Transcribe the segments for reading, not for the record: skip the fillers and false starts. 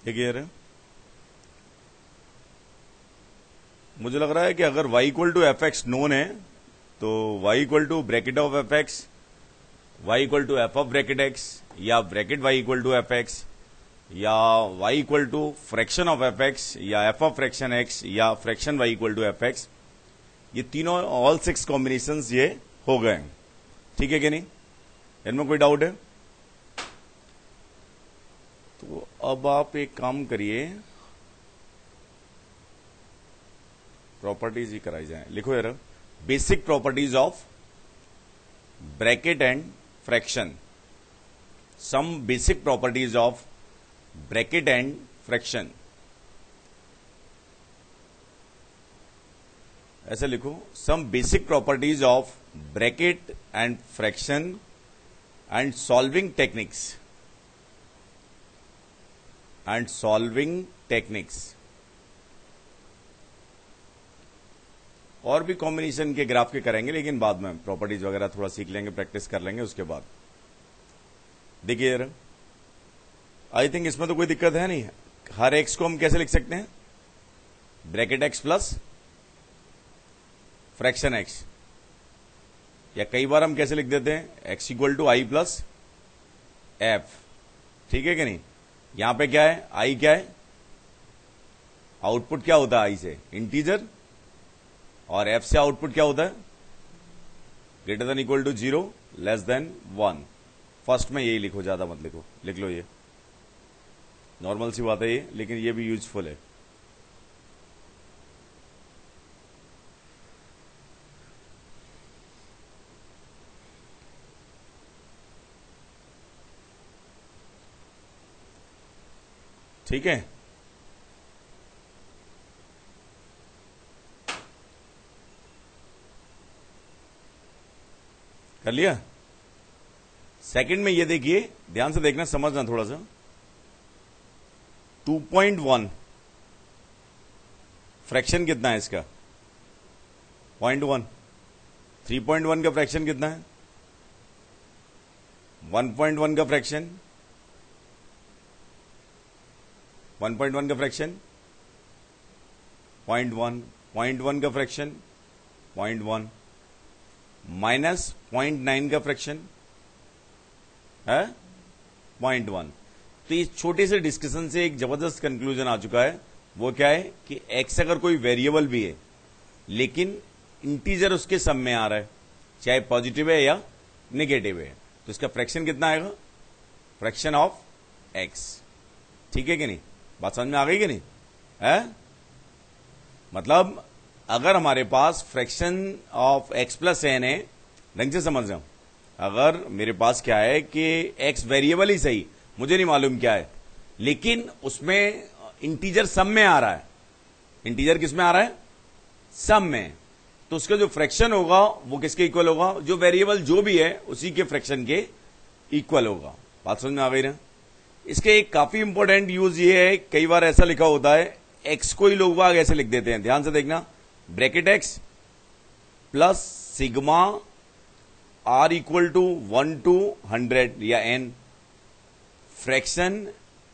देखिए यार, मुझे लग रहा है कि अगर y equal to F X known है तो y equal to bracket of F X, y equal to F of bracket X, या bracket y equal to F X, या y equal to fraction of F X, या F of fraction x, या fraction y equal to F x, ये तीनों all 6 combinations ये हो गए। ठीक है कि नहीं? इनमें कोई डाउट है? तो अब आप एक काम करिए, प्रॉपर्टीज ही कराई जाए। लिखो यार, basic properties of bracket and fraction, some basic properties of bracket and fraction. ऐसे लिखो, some basic properties of bracket and fraction and solving techniques और भी कॉम्बिनेशन के ग्राफ के करेंगे, लेकिन बाद में प्रॉपर्टीज वगैरह थोड़ा सीख लेंगे, प्रैक्टिस कर लेंगे उसके बाद। देखिए यार, आई थिंक इसमें तो कोई दिक्कत है नहीं। हर एक्स को हम कैसे लिख सकते हैं? Bracket x plus fraction x, या कई बार हम कैसे लिख देते हैं? X equal to I plus f. ठीक है कि नहीं? यहां पे क्या है? आई क्या है? आउटपुट क्या होता है आई से? इंटीजर। और एफ से आउटपुट क्या होता है? Greater than equal to 0, less than 1। First में यही लिखो, ज्यादा मत लिखो, लिख लो। ये नॉर्मल सी बात है ये, लेकिन ये भी यूजफुल है। ठीक है? कर लिया? सेकंड में ये देखिए, ध्यान से देखना, समझना थोड़ा सा। 2.1 फ्रैक्शन कितना है इसका? 0.1। 3.1 का फ्रैक्शन कितना है? 1.1 का फ्रैक्शन, 1.1 का फ्रैक्शन 0.1, 0.1 का फ्रैक्शन 0.1, माइनस 0.9 का फ्रैक्शन है 0.1। तो इस छोटे से डिस्कशन से एक जबरदस्त कंक्लूजन आ चुका है। वो क्या है कि x अगर कोई वेरिएबल भी है लेकिन इंटीजर उसके सम में आ रहा है, चाहे पॉजिटिव है या नेगेटिव है, तो इसका फ्रैक्शन कितना आएगा? Fraction of x। ठीक है कि नहीं? बात समझ में आ गई कि नहीं है? मतलब अगर हमारे पास fraction of x plus N है, ढंग से समझ रहे हो, अगर मेरे पास क्या है कि x वेरिएबल ही सही, मुझे नहीं मालूम क्या है, लेकिन उसमें इंटीजर सम में आ रहा है। इंटीजर किस में आ रहा है? सम में। तो उसका जो फ्रैक्शन होगा वो किसके इक्वल होगा? जो वेरिएबल जो भी है उसी के फ्रैक्शन के इक्वल होगा। बात समझ में आ गई ना? इसके एक काफी इंपॉर्टेंट यूज ये है, कई बार ऐसा लिखा होता है, एक्स को ही लोग बाग ऐसे लिख देते हैं, ध्यान से देखना, bracket x plus sigma r equal to 1 to 100 या n fraction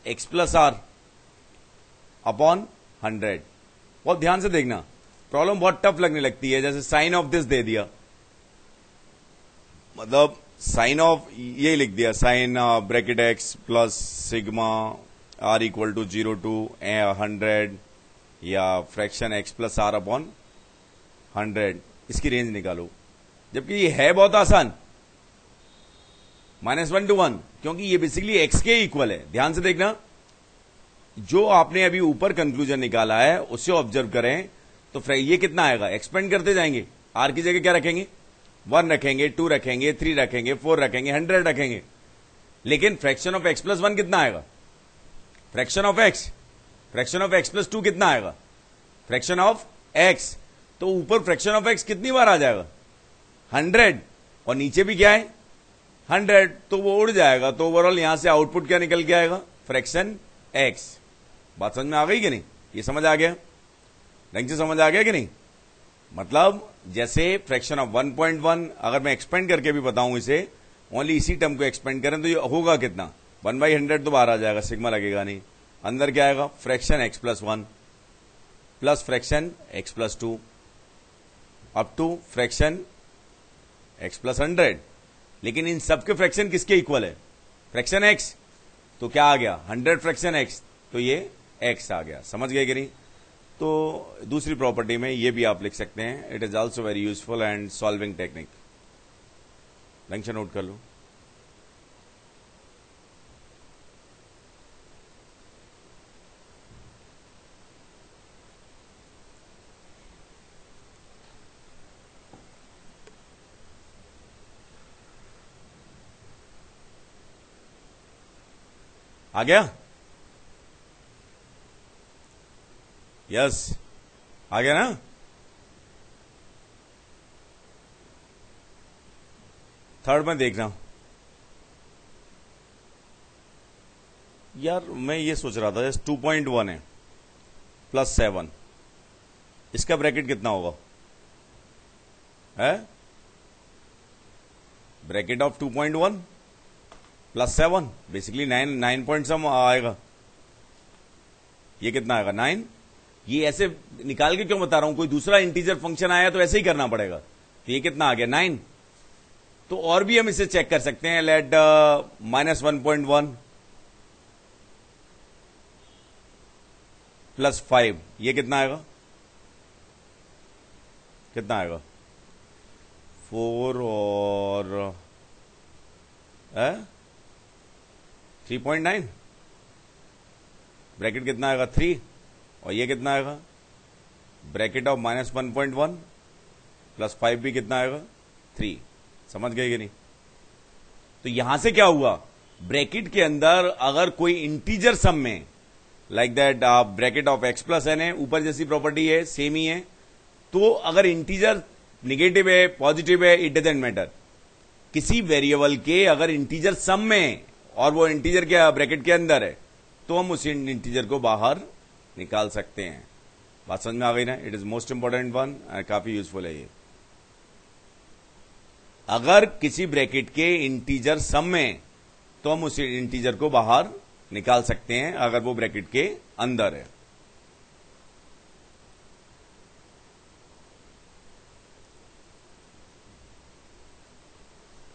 x plus r upon 100। बहुत ध्यान से देखना, प्रॉब्लम बहुत टफ लगने लगती है। जैसे साइन ऑफ दिस दे दिया, मतलब साइन ऑफ ये लिख दिया, sine bracket x plus sigma r equal to 0 to 100 या fraction x plus r upon 100। इसकी रेंज निकालो, जबकि ये है बहुत आसान, -1 to 1, क्योंकि ये बेसिकली एक्स के इक्वल है। ध्यान से देखना, जो आपने अभी ऊपर कंक्लूजन निकाला है उसे ऑब्जर्व करें, तो ये कितना आएगा? एक्सपेंड करते जाएंगे, आर की जगह क्या रखेंगे? 1 रखेंगे, 2 रखेंगे, 3 रखेंगे, 4 रखेंगे, 100 रखेंगे। लेकिन फ्रैक्शन ऑफ एक्स प्लस 1 कितना आएगा? फ्रैक्शन ऑफ एक्स प्लस 2 कितना आएगा? Fraction of x. तो ऊपर फ्रैक्शन ऑफ एक्स कितनी बार आ जाएगा? 100, और नीचे भी क्या है? 100, तो वो उड़ जाएगा। तो ओवरऑल यहां से आउटपुट क्या निकल के आएगा? Fraction x. बात समझ में आ गई कि नहीं? ये समझ आ गया? ढंग से समझ आ गया कि नहीं? मतलब जैसे फ्रैक्शन ऑफ 1.1 अगर मैं एक्सपेंड करके भी बताऊं इसे, ओनली इसी टर्म को एक्सपेंड करें, तो ये होगा कितना? 1/100 तो बाहर आ जाएगा, सिग्मा लगेगा नहीं। अंदर क्या आएगा, fraction x plus 1 plus fraction x plus 2 up to fraction x plus 100। लेकिन इन सबके फ्रैक्शन किसके इक्वल है, फ्रैक्शन एक्स, तो क्या आ गया 100 फ्रैक्शन एक्स, तो ये एक्स आ गया। समझ गए कि नहीं? तो दूसरी प्रॉपर्टी में ये भी आप लिख सकते हैं, it is also very useful and solving technique. ढंग से नोट कर लो। आ गया? यस, आ गया ना? थर्ड में देख रहा हूं यार, मैं ये सोच रहा था 2.1 है प्लस 7, इसका ब्रैकेट कितना होगा है? ब्रैकेट ऑफ 2.1 प्लस 7 बेसिकली 9 पॉइंट सम आएगा। ये कितना आएगा 9। ये ऐसे निकाल के क्यों बता रहा हूं, कोई दूसरा इंटीजर फंक्शन आया तो ऐसे ही करना पड़ेगा। तो ये कितना आ गया 9। तो और भी हम इसे चेक कर सकते हैं, लेट -1.1 प्लस 5, ये कितना आएगा, कितना आएगा 4 और 3.9, ब्रैकेट कितना आएगा 3, और ये कितना आएगा ब्रैकेट ऑफ -1.1 प्लस 5 भी कितना आएगा 3। समझ गए कि नहीं? तो यहां से क्या हुआ, ब्रैकेट के अंदर अगर कोई इंटीजर सम में like that bracket of x plus N है, ऊपर जैसी प्रॉपर्टी है सेम ही है, तो अगर इंटीजर निगेटिव है पॉजिटिव है इट डजंट मैटर, किसी वेरिएबल के अगर इंटीजर सम में और वो इंटीजर के ब्रैकेट के अंदर है तो हम उस इंटीजर को बाहर निकाल सकते हैं। बात समझ में आ गई ना? It is most important one, काफी यूजफुल है ये। अगर किसी ब्रैकेट के इंटीजर सम में तो हम उस इंटीजर को बाहर निकाल सकते हैं अगर वो ब्रैकेट के अंदर है।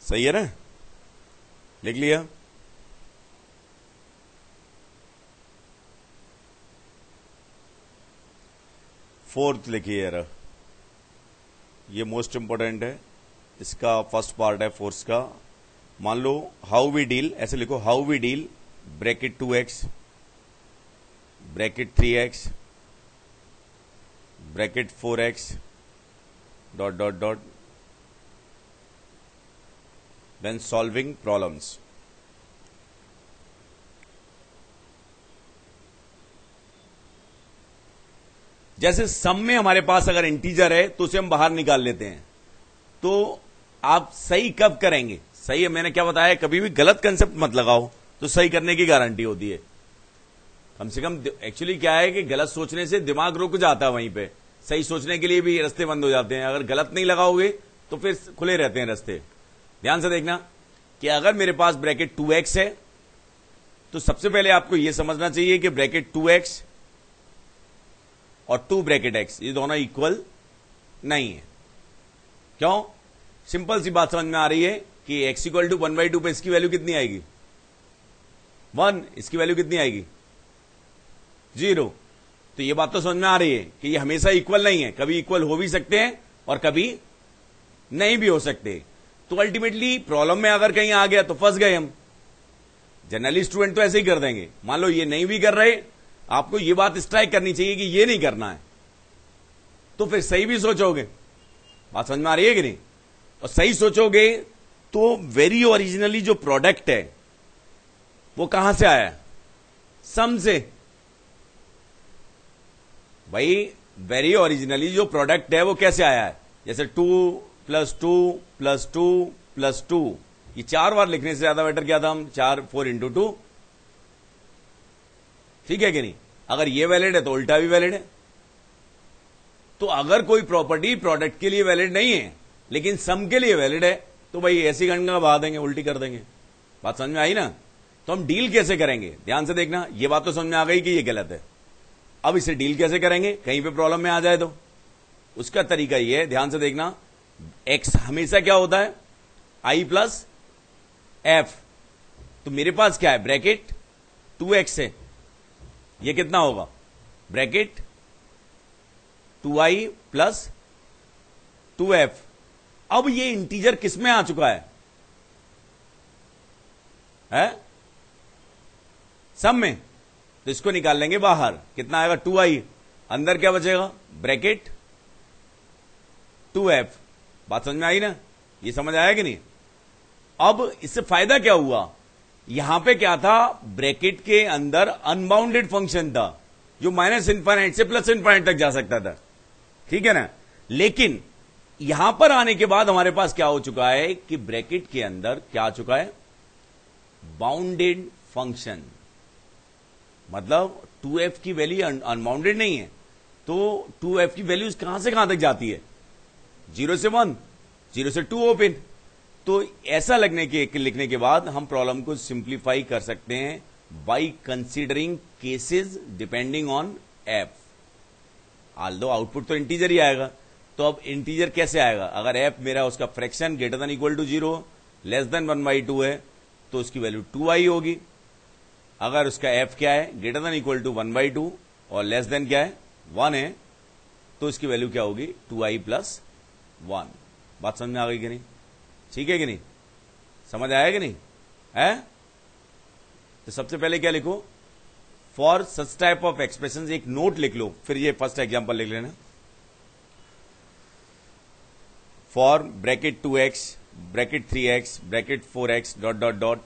सही है ना? लिख लिया? फोर्थ लिखिए यार, ये मोस्ट इंपॉर्टेंट है, इसका फर्स्ट पार्ट है फोर्स का। मान लो हाउ वी डील, ऐसे लिखो how we deal bracket 2x bracket 3x bracket 4x dot dot dot then solving problems. जैसे सम में हमारे पास अगर इंटीजर है तो उसे हम बाहर निकाल लेते हैं, तो आप सही कब करेंगे? सही है, मैंने क्या बताया, कभी भी गलत कंसेप्ट मत लगाओ तो सही करने की गारंटी होती है। कम से कम एक्चुअली क्या है कि गलत सोचने से दिमाग रुक जाता है, वहीं पे सही सोचने के लिए भी रास्ते बंद हो जाते हैं। अगर गलत नहीं लगाओगे तो फिर खुले रहते हैं रास्ते। ध्यान से देखना कि अगर मेरे पास ब्रैकेट 2x है तो सबसे पहले आपको यह समझना चाहिए कि ब्रैकेट 2x और 2 ब्रैकेट x ये दोनों इक्वल नहीं है। क्यों? सिंपल सी बात समझ में आ रही है कि x इक्वल टू 1/2 पे इसकी वैल्यू कितनी आएगी 1, इसकी वैल्यू कितनी आएगी 0। तो ये बात तो समझ में आ रही है कि ये हमेशा इक्वल नहीं है, कभी इक्वल हो भी सकते हैं और कभी नहीं भी हो सकते। तो अल्टीमेटली प्रॉब्लम में अगर कहीं आ गया तो फंस गए हम। जनरली स्टूडेंट तो ऐसे ही कर देंगे। मान लो ये नहीं भी कर रहे, आपको ये बात स्ट्राइक करनी चाहिए कि ये नहीं करना है, तो फिर सही भी सोचोगे। बात समझ में आ रही है कि नहीं? और सही सोचोगे तो वेरी ओरिजिनली जो प्रोडक्ट है वो कहां से आया? सम से। भाई वेरी ओरिजिनली जो प्रोडक्ट है वो कैसे आया है? जैसे 2 + 2 + 2 + 2, ये 4 बार लिखने से ज्यादा बेटर क्या था हम 4 × 2। ठीक है कि नहीं? अगर ये वैलिड है तो उल्टा भी वैलिड है। तो अगर कोई प्रॉपर्टी प्रोडक्ट के लिए वैलिड नहीं है लेकिन सम के लिए वैलिड है तो भाई ऐसी गणना बहा देंगे, उल्टी कर देंगे। बात समझ में आई ना? तो हम डील कैसे करेंगे, ध्यान से देखना, ये बात तो समझ में आ गई कि ये गलत है। अब इसे डील कैसे करेंगे, कहीं पे प्रॉब्लम में आ जाए तो उसका तरीका ये है, ध्यान से देखना, एक्स हमेशा क्या होता है, आई प्लस एफ। तो मेरे पास क्या है, ब्रैकेट 2x है, ये कितना होगा, ब्रैकेट 2i प्लस 2f। अब ये इंटीजर किस में आ चुका है, सब में, तो इसको निकाल लेंगे बाहर, कितना आएगा 2i, अंदर क्या बचेगा, ब्रैकेट 2f। बात समझ में आई ना, ये समझ आया कि नहीं। अब इससे फायदा क्या हुआ, यहां पे क्या था, ब्रैकेट के अंदर अनबाउंडेड फंक्शन था जो माइनस इनफाइनाइट से प्लस इनफाइनाइट तक जा सकता था, ठीक है ना। लेकिन यहां पर आने के बाद हमारे पास क्या हो चुका है कि ब्रैकेट के अंदर क्या आ चुका है, बाउंडेड फंक्शन, मतलब 2f की वैल्यू अनबाउंडेड नहीं है, तो 2f की वैल्यूज कहां से कहां तक जाती है, 0 से 1, 0 से 2 ओपन। तो ऐसा लिखने के बाद हम प्रॉब्लम को सिंप्लीफाई कर सकते हैं by considering cases depending on F. Although output तो इंटीजर ही आएगा, तो अब इंटीजर कैसे आएगा, अगर एफ मेरा उसका fraction greater than equal to 0 less than 1/2 है तो उसकी वैल्यू 2i होगी। अगर उसका एफ क्या है, ग्रेटर देन इक्वल टू 1/2 और लेस देन क्या है 1 है, तो उसकी वैल्यू क्या होगी, 2i प्लस 1। बात समझ में आ गई कि नहीं, ठीक है कि नहीं, समझ आया कि नहीं है। तो सबसे पहले क्या लिखो, for such type of expression, एक नोट लिख लो, फिर ये फर्स्ट एग्जांपल लिख लेना। For bracket 2x, bracket 3x, bracket 4x dot dot dot,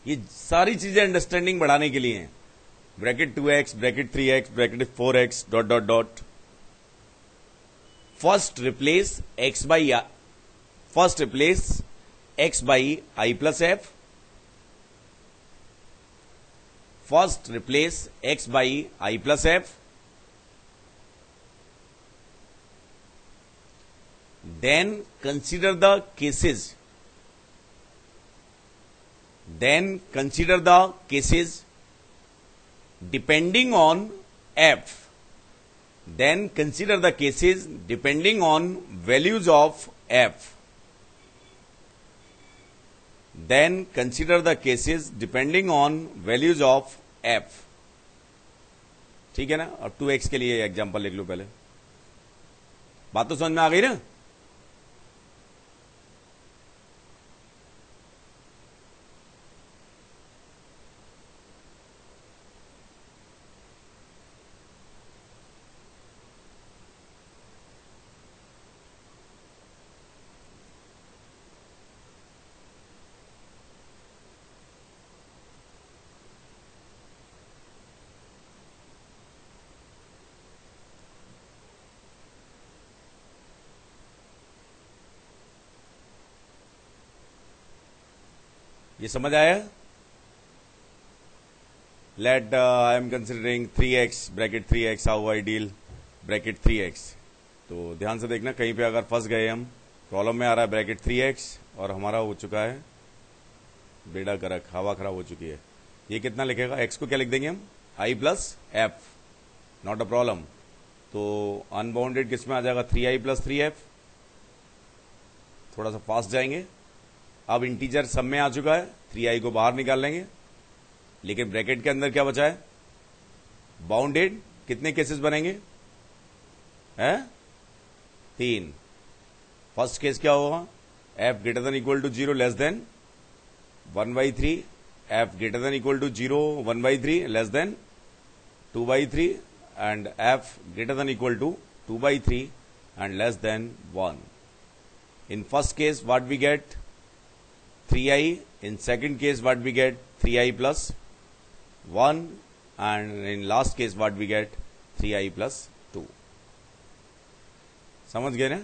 ये सारी चीजें अंडरस्टैंडिंग बढ़ाने के लिए हैं। Bracket 2x, bracket 3x, bracket 4x dot dot dot. First replace x by i plus f, first replace x by I plus f, then consider the cases depending on f, then consider the cases depending on values of f, then consider the cases depending on values of f। ठीक है ना। अब 2x के लिए example लिख लो पहले, बात तो समझ में आ गई ना। ये समझ आया। Let I am considering 3x, bracket 3x, how I deal bracket 3x। तो ध्यान से देखना, कहीं पे अगर फंस गए हम, प्रॉब्लम में आ रहा है ब्रैकेट 3x और हमारा हो चुका है बेड़ा गर्क, हवा खराब हो चुकी है, ये कितना लिखेगा, x को क्या लिख देंगे हम, i plus F, not a problem. तो अनबाउंडेड किस में आ जाएगा, 3i प्लस 3f। थोड़ा सा फास्ट जाएंगे। अब इंटीजर सब में आ चुका है, 3i को बाहर निकाल लेंगे, लेकिन ब्रैकेट के अंदर क्या बचा है, बाउंडेड। कितने केसेस बनेंगे, है 3। फर्स्ट केस क्या होगा, f greater than equal to 0 less than 1/3, f greater than equal to 0 1/3 less than 2/3, and f greater than equal to 2/3 and less than 1। In first case what we get, 3i, in second case what we get, 3i plus 1, and in last case what we get, 3i plus 2। समझ गए ना।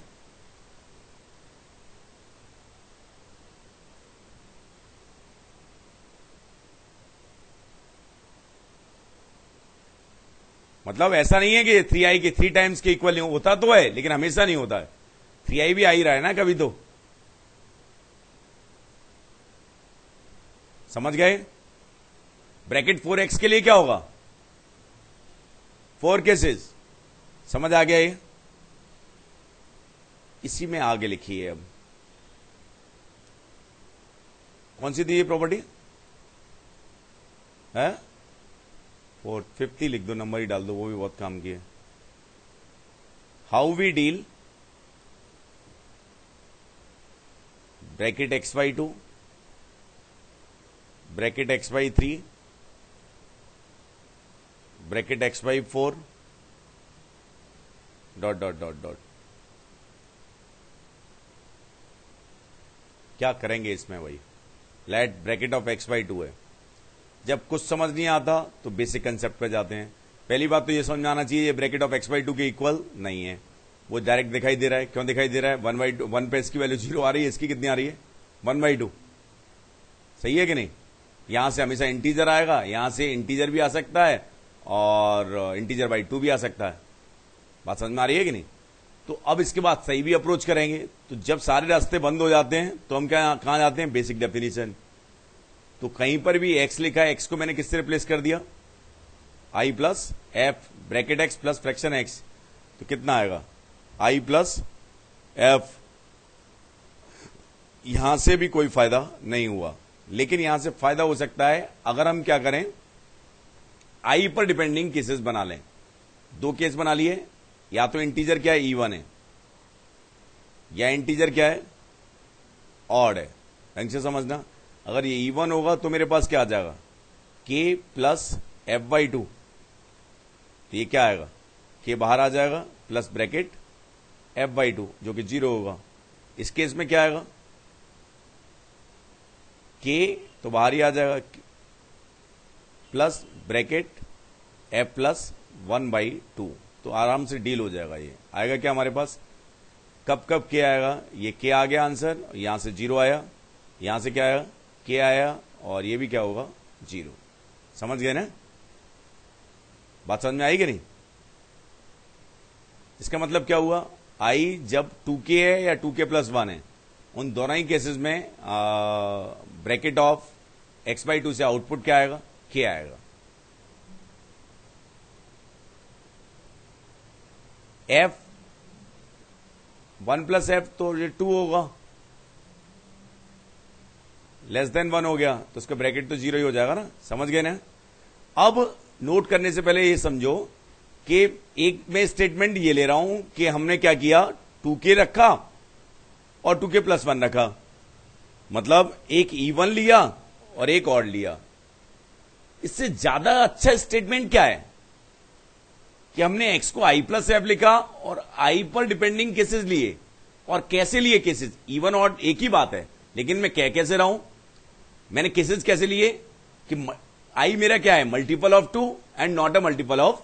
मतलब ऐसा नहीं है कि 3i के 3 times के इक्वल नहीं होता, तो है लेकिन हमेशा नहीं होता है। 3i भी आ ही रहा है ना कभी तो, समझ गए? ब्रैकेट 4x के लिए क्या होगा? 4 केसेस। समझ आ गया ये? इसी में आगे लिखिए। अब कौन सी दी ये प्रॉपर्टी है? 450 लिख दो, नंबर ही डाल दो, वो भी बहुत काम की है। How we deal bracket x/2 bracket x/3 bracket x/4 dot dot dot dot. क्या करेंगे इसमें? वही लेट ब्रैकेट ऑफ x/2 है। जब कुछ समझ नहीं आता तो बेसिक कंसेप्ट पे जाते हैं। पहली बात तो ये समझ में आना चाहिए, ये ब्रैकेट ऑफ x/2 के इक्वल नहीं है। वो डायरेक्ट दिखाई दे रहा है। क्यों दिखाई दे रहा है? 1/1 पे इसकी वैल्यू 0 आ रही है, इसकी कितनी आ रही है? 1/2। सही है कि नहीं? यहां से हमेशा इंटीजर आएगा, यहां से इंटीजर भी आ सकता है और इंटीजर बाई 2 भी आ सकता है। बात समझ में आ रही है कि नहीं? तो अब इसके बाद सही भी अप्रोच करेंगे। तो जब सारे रास्ते बंद हो जाते हैं तो हम कहां जाते हैं? Basic definition. तो कहीं पर भी x लिखा है, x को मैंने किससे रिप्लेस कर दिया? i plus F bracket x plus fraction x। तो कितना आएगा? i plus F. यहां से भी कोई फायदा नहीं हुआ, लेकिन यहां से फायदा हो सकता है अगर हम क्या करें, i पर डिपेंडिंग केसेस बना लें। 2 केस बना लिए, या तो इंटीजर क्या है? E1 है, या इंटीजर क्या है? ऑड है। ढंग से समझना। अगर ये E1 होगा तो मेरे पास क्या आ जाएगा? k plus f/2। तो ये क्या आएगा? k बाहर आ जाएगा प्लस ब्रैकेट f/2 जो कि 0 होगा। इस केस में क्या आएगा? k तो बाहर ही आ जाएगा प्लस ब्रैकेट f प्लस 1/2। तो आराम से डील हो जाएगा। ये आएगा क्या हमारे पास? कब कब k आएगा? ये k आ गया आंसर, यहां से 0 आया, यहां से क्या आया? k आया, और ये भी क्या होगा? 0। समझ गए ना? बात समझ में आई कि नहीं? इसका मतलब क्या हुआ? i जब 2k है या 2k प्लस 1 है, उन दोनों ही केसेस में ब्रैकेट ऑफ x/2 से आउटपुट क्या आएगा? k आएगा। f 1 प्लस एफ तो ये 2 होगा, लेस देन 1 हो गया तो उसका ब्रैकेट तो 0 ही हो जाएगा ना। समझ गए ना? अब नोट करने से पहले ये समझो कि एक मैं स्टेटमेंट ये ले रहा हूं कि हमने क्या किया, 2k रखा और 2k प्लस 1 रखा, मतलब एक E1 लिया और एक ऑड लिया। इससे ज्यादा अच्छा स्टेटमेंट क्या है कि हमने x को i प्लस एफ लिखा और i पर डिपेंडिंग केसेस लिए। और कैसे लिए केसेस? इवन ऑड एक ही बात है, लेकिन मैं कह कैसे रहा हूं? मैंने केसेस कैसे लिए कि i मेरा क्या है? Multiple of 2 and not a multiple of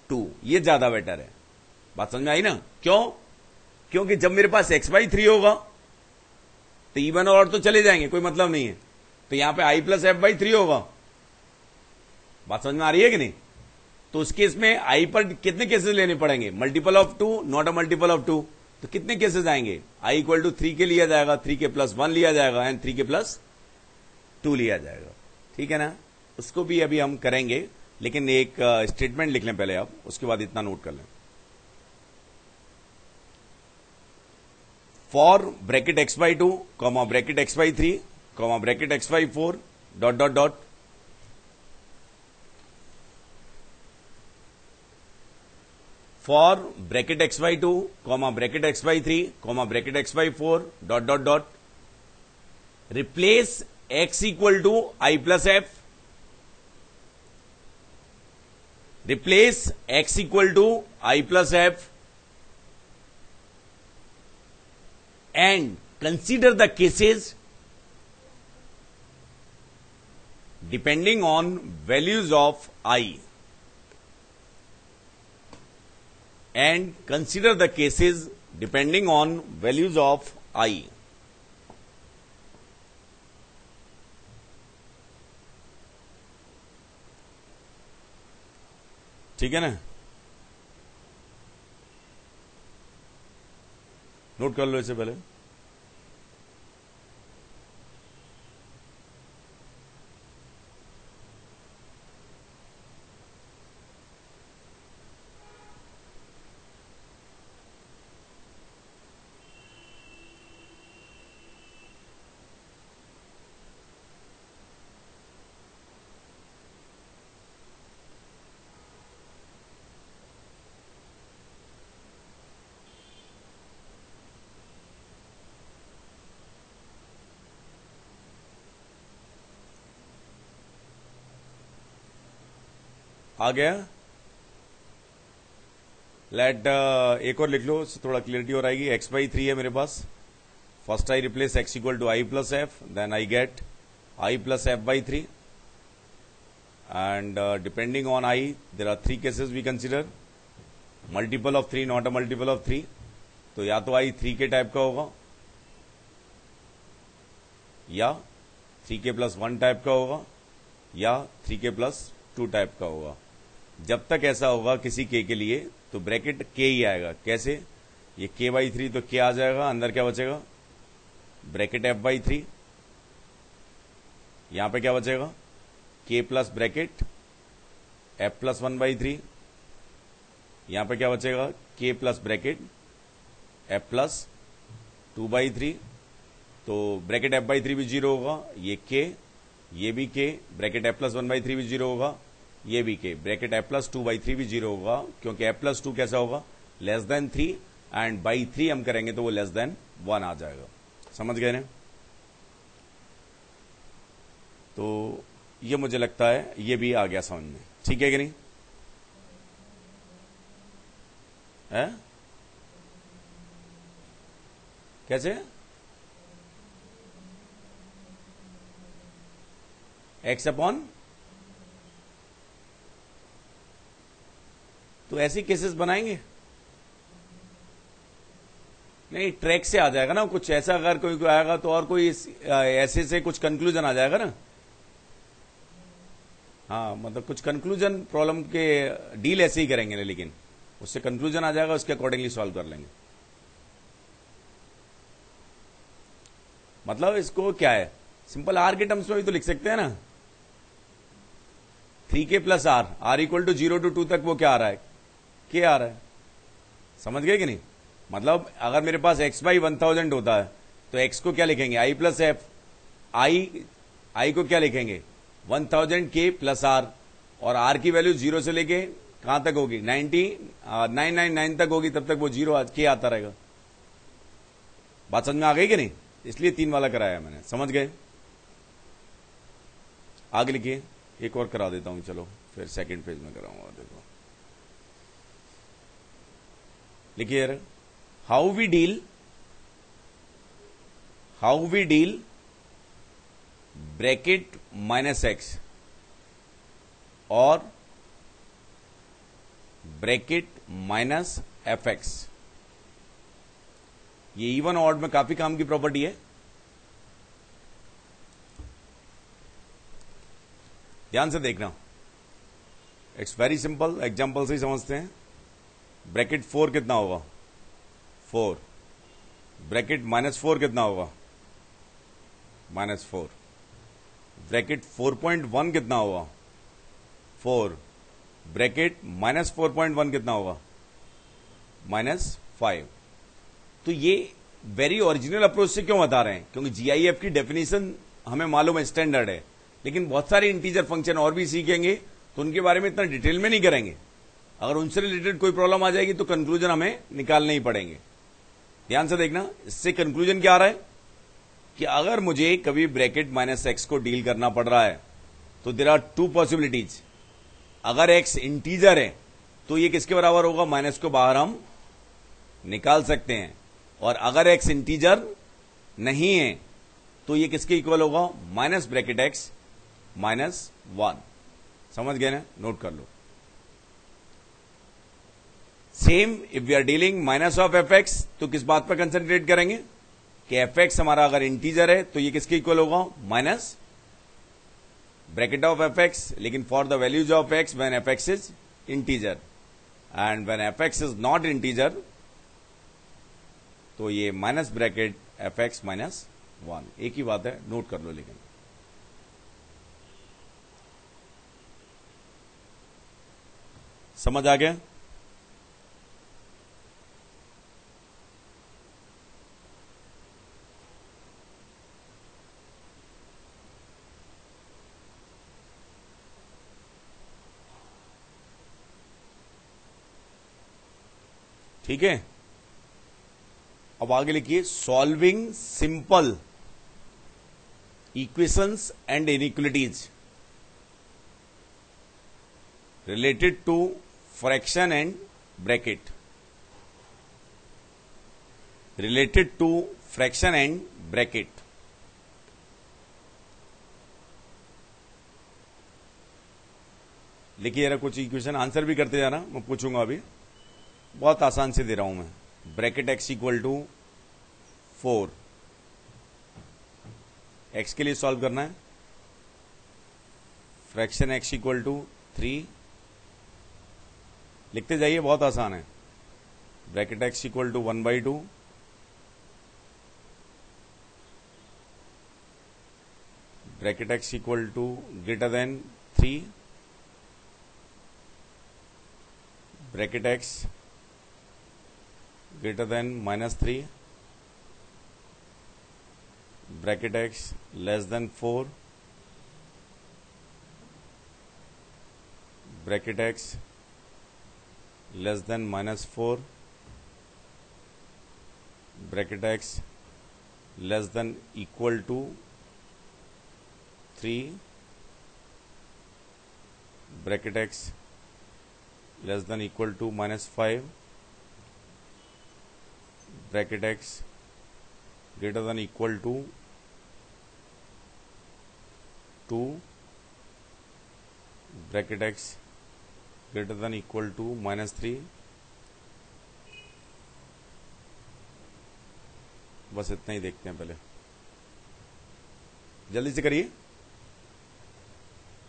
2। ये ज्यादा बेटर है। बात समझ में आई ना? क्यों? क्योंकि जब मेरे पास x/3 होगा तो इवन और तो चले जाएंगे, कोई मतलब नहीं है। तो यहां पे i प्लस f/3 होगा। बात समझ में आ रही है कि नहीं? तो उस केस में i पर कितने केसेस लेने पड़ेंगे? Multiple of 2, not a multiple of 2। तो कितने केसेस आएंगे? i इक्वल टू 3 के लिया जाएगा, 3k प्लस 1 लिया जाएगा एंड 3k प्लस 2 लिया जाएगा। ठीक है ना? उसको भी अभी हम करेंगे, लेकिन एक स्टेटमेंट लिख लें पहले आप, उसके बाद इतना नोट कर लें। For bracket x/2 comma bracket x/3 comma bracket x/4 dot dot dot for bracket x/2 comma bracket x/3 comma bracket x/4 dot dot dot replace x equal to i plus f, replace x equal to i plus f and consider the cases depending on values of i and consider the cases depending on values of i। ठीक है ना? Note कर लो इससे पहले। आ गया। Late एक और लिख लो, थोड़ा क्लियरिटी और आएगी। x बाई 3 है मेरे पास। First I replace x equal to I plus F, then I get I plus F by 3 and depending on I there are 3 cases we consider, multiple of 3 not a multiple of 3, तो या तो I 3 के type का होगा या 3k plus 1 type का होगा या 3k प्लस 2 टाइप का होगा। जब तक ऐसा होगा किसी k के लिए तो ब्रैकेट k ही आएगा। कैसे? ये k बाई 3 तो k आ जाएगा, अंदर क्या बचेगा? ब्रैकेट f बाई 3, यहां पे क्या बचेगा? k plus bracket f plus 1 by 3, यहां पे क्या बचेगा? k plus bracket f plus 2 by 3, तो ब्रैकेट f बाई 3 भी 0 होगा, ये k, ये भी k, bracket f plus 1 by 3 भी 0 होगा, ये भी k, bracket f plus 2 by 3 भी 0 होगा, क्योंकि f प्लस 2 कैसा होगा? लेस देन 3, एंड बाई 3 हम करेंगे तो वो लेस देन 1 आ जाएगा। समझ गए ना? तो ये मुझे लगता है ये भी आ गया समझ में। ठीक है कि नहीं? है? कैसे? x अपॉन, तो ऐसी केसेस बनाएंगे? नहीं, ट्रैक से आ जाएगा ना कुछ ऐसा। अगर कोई आएगा तो और कोई ऐसे से कुछ कंक्लूजन आ जाएगा ना। हाँ, मतलब कुछ कंक्लूजन प्रॉब्लम के डील ऐसे ही करेंगे, लेकिन उससे कंक्लूजन आ जाएगा, उसके अकॉर्डिंगली सॉल्व कर लेंगे। मतलब इसको क्या है, सिंपल आर के टर्म्स में भी तो लिख सकते हैं ना। 3k plus r, r equal to 0 to 2 तक वो क्या आ रहा है? k आ रहा है। समझ गए कि नहीं? मतलब अगर मेरे पास x बाई 1000 होता है तो x को क्या लिखेंगे? i plus F. i को क्या लिखेंगे? 1000 k प्लस आर, और r की वैल्यू 0 से लेके कहां तक होगी? 999 तक होगी, तब तक वो 0 k आता रहेगा। बात समझ में आ गई कि नहीं? इसलिए 3 वाला कराया मैंने। समझ गए? आगे लिखिए, एक और करा देता हूं, चलो फिर सेकंड पेज में कराऊंगा। देखो लिखिए, how we deal bracket minus x और ब्रैकेट माइनस एफ एक्स। ये इवन ऑड में काफी काम की प्रॉपर्टी है। ध्यान से देखना, इट्स वेरी सिंपल, एग्जांपल से ही समझते हैं। ब्रैकेट 4 कितना होगा? 4। ब्रैकेट माइनस 4 कितना होगा? -4। ब्रैकेट 4.1 कितना होगा? 4। ब्रैकेट -4.1 कितना होगा? -5। तो ये वेरी ओरिजिनल अप्रोच से क्यों बता रहे हैं? क्योंकि जीआईएफ की डेफिनेशन हमें मालूम है, स्टैंडर्ड है, लेकिन बहुत सारे इंटीजर फंक्शन और भी सीखेंगे तो उनके बारे में इतना डिटेल में नहीं करेंगे। अगर उनसे रिलेटेड कोई प्रॉब्लम आ जाएगी तो कंक्लूजन हमें निकालने ही पड़ेंगे। ध्यान से देखना, इससे कंक्लूजन क्या आ रहा है कि अगर मुझे कभी ब्रैकेट माइनस एक्स को डील करना पड़ रहा है तो देयर आर 2 पॉसिबिलिटीज। अगर एक्स इंटीजर है तो ये किसके बराबर होगा? माइनस को बाहर हम निकाल सकते हैं, और अगर एक्स इंटीजर नहीं है तो ये किसके इक्वल होगा? Minus bracket X -1। समझ गए ना? नोट कर लो। Same if we are dealing minus of F X, तो किस बात पर कंसंट्रेट करेंगे कि एफ एक्स हमारा अगर इंटीजर है तो ये किसके इक्वल होगा? Minus bracket of F X, लेकिन for the values of X when F X is integer, and when F X is not integer तो ये माइनस ब्रैकेट एफ एक्स -1। एक ही बात है, नोट कर लो। लेकिन समझ आ गया? ठीक है, अब आगे लिखिए, solving simple equations and inequalities. related to fraction and bracket, related to fraction and bracket. लिखिए जरा कुछ इक्वेशन, आंसर भी करते जाना, मैं पूछूंगा अभी, बहुत आसान से दे रहा हूं मैं। Bracket x equal to 4, x के लिए सॉल्व करना है। फ्रैक्शन x इक्वल टू 3, लिखते जाइए, बहुत आसान है। Bracket x equal to 1/2, bracket x equal to greater than 3, bracket x greater than -3, bracket x less than 4, bracket x less than -4, bracket x less than equal to 3, bracket x less than equal to -5, bracket x greater than equal to 2, bracket x greater than equal to -3। बस इतना ही देखते हैं, पहले जल्दी से करिए,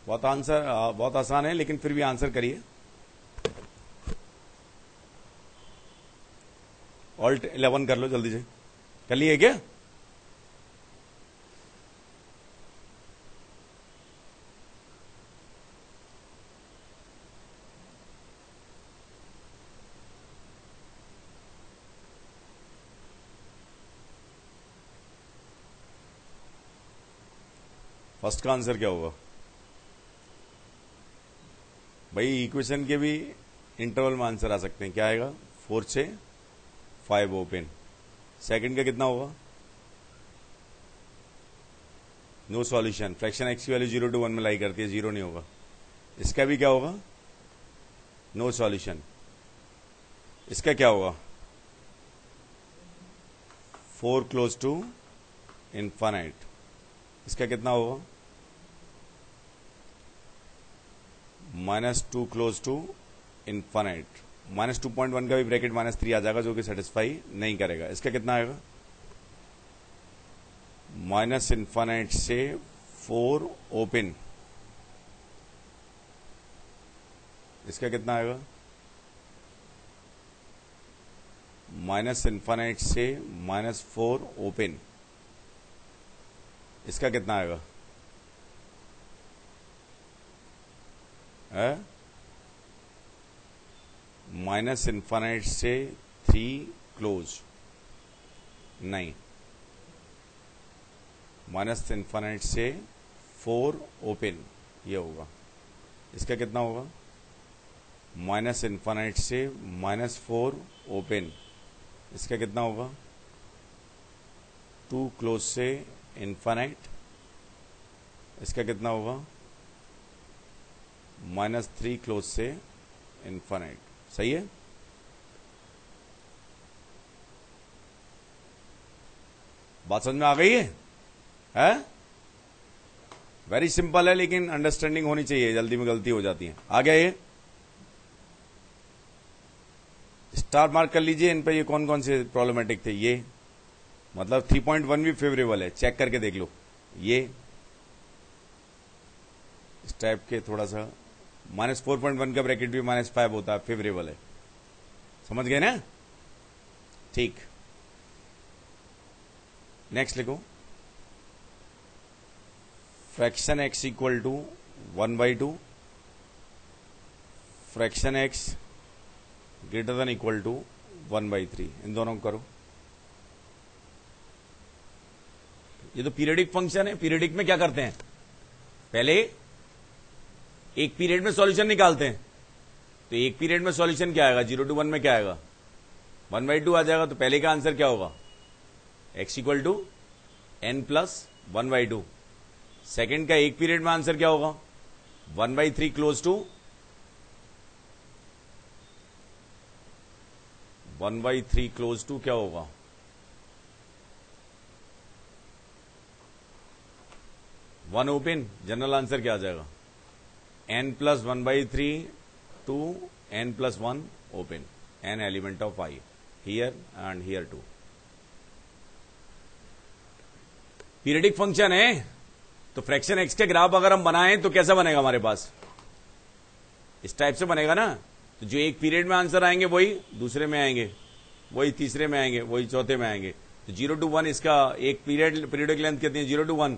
बहुत आसान है, लेकिन फिर भी आंसर करिए। ऑल्ट 11 कर लो जल्दी से, कर लिए क्या? फर्स्ट का आंसर क्या होगा भाई? इक्वेशन के भी इंटरवल में आंसर आ सकते हैं। क्या आएगा? 4 से 5 ओपन। सेकंड का कितना होगा? No solution. फ्रैक्शन x की वैल्यू 0 to 1 में लाई करती है, 0 नहीं होगा। इसका भी क्या होगा? No solution. इसका क्या होगा? 4 क्लोज टू इनफाइनाइट। इसका कितना होगा? -2 क्लोज टू इनफाइनाइट। -2.1 का भी ब्रैकेट -3 आ जाएगा, जो कि सेटिस्फाई नहीं करेगा। इसका कितना आएगा? -इनफाइनाइट से 4 ओपन। इसका कितना आएगा? -इनफाइनाइट से -4 ओपन। इसका कितना आएगा? -इनफाइनाइट से 3 क्लोज। नहीं, -इनफाइनाइट से 4 ओपन, ये होगा। इसका कितना होगा? -इनफाइनाइट से -4 ओपन। इसका कितना होगा? 2 क्लोज से इनफाइनाइट। इसका कितना होगा? -3 क्लोज से इनफाइनाइट। सही है? बात समझ में आ गई है? वेरी सिंपल है, लेकिन अंडरस्टैंडिंग होनी चाहिए, जल्दी में गलती हो जाती है। आ गया ये? स्टार मार्क कर लीजिए इन पे, ये कौन कौन से प्रॉब्लमेटिक थे। ये मतलब 3.1 भी फेवरेबल है, चेक करके देख लो। ये इस टाइप के थोड़ा सा -4.1 का ब्रैकेट भी -5 होता है, फेवरेबल है। समझ गए ना? ठीक, नेक्स्ट लिखो। Fraction x equal to 1/2, fraction x greater than equal to 1/3। इन दोनों को करो। ये तो पीरियडिक फंक्शन है। पीरियडिक में क्या करते हैं? पहले एक पीरियड में सॉल्यूशन निकालते हैं। तो एक पीरियड में सॉल्यूशन क्या आएगा? 0 to 1 में क्या आएगा? 1/2 आ जाएगा। तो पहले का आंसर क्या होगा? x equal to n plus 1/2। Second का एक पीरियड में आंसर क्या होगा? 1/3 क्लोज टू 1/3 क्लोज टू क्या होगा? वन ओपन, जनरल आंसर क्या आ जाएगा? n plus 1/3 to n plus 1 open, n element of I here and here too. Periodic function है तो फ्रैक्शन x के ग्राफ अगर हम बनाएं तो कैसा बनेगा हमारे पास? इस टाइप से बनेगा ना. तो जो एक पीरियड में आंसर आएंगे वही दूसरे में आएंगे, वही तीसरे में आएंगे, वही चौथे में आएंगे. तो 0 to 1 इसका एक पीरियडिक लेंथ कितनी है? 0 to 1.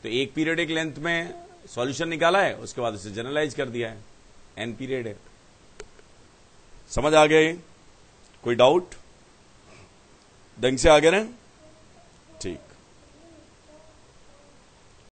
तो एक पीरियडिक लेंथ में सॉल्यूशन निकाला है, उसके बाद उसे जनरलाइज कर दिया है. n पीरियड है. समझ आ गया? कोई डाउट? ढंग से आ गया ना?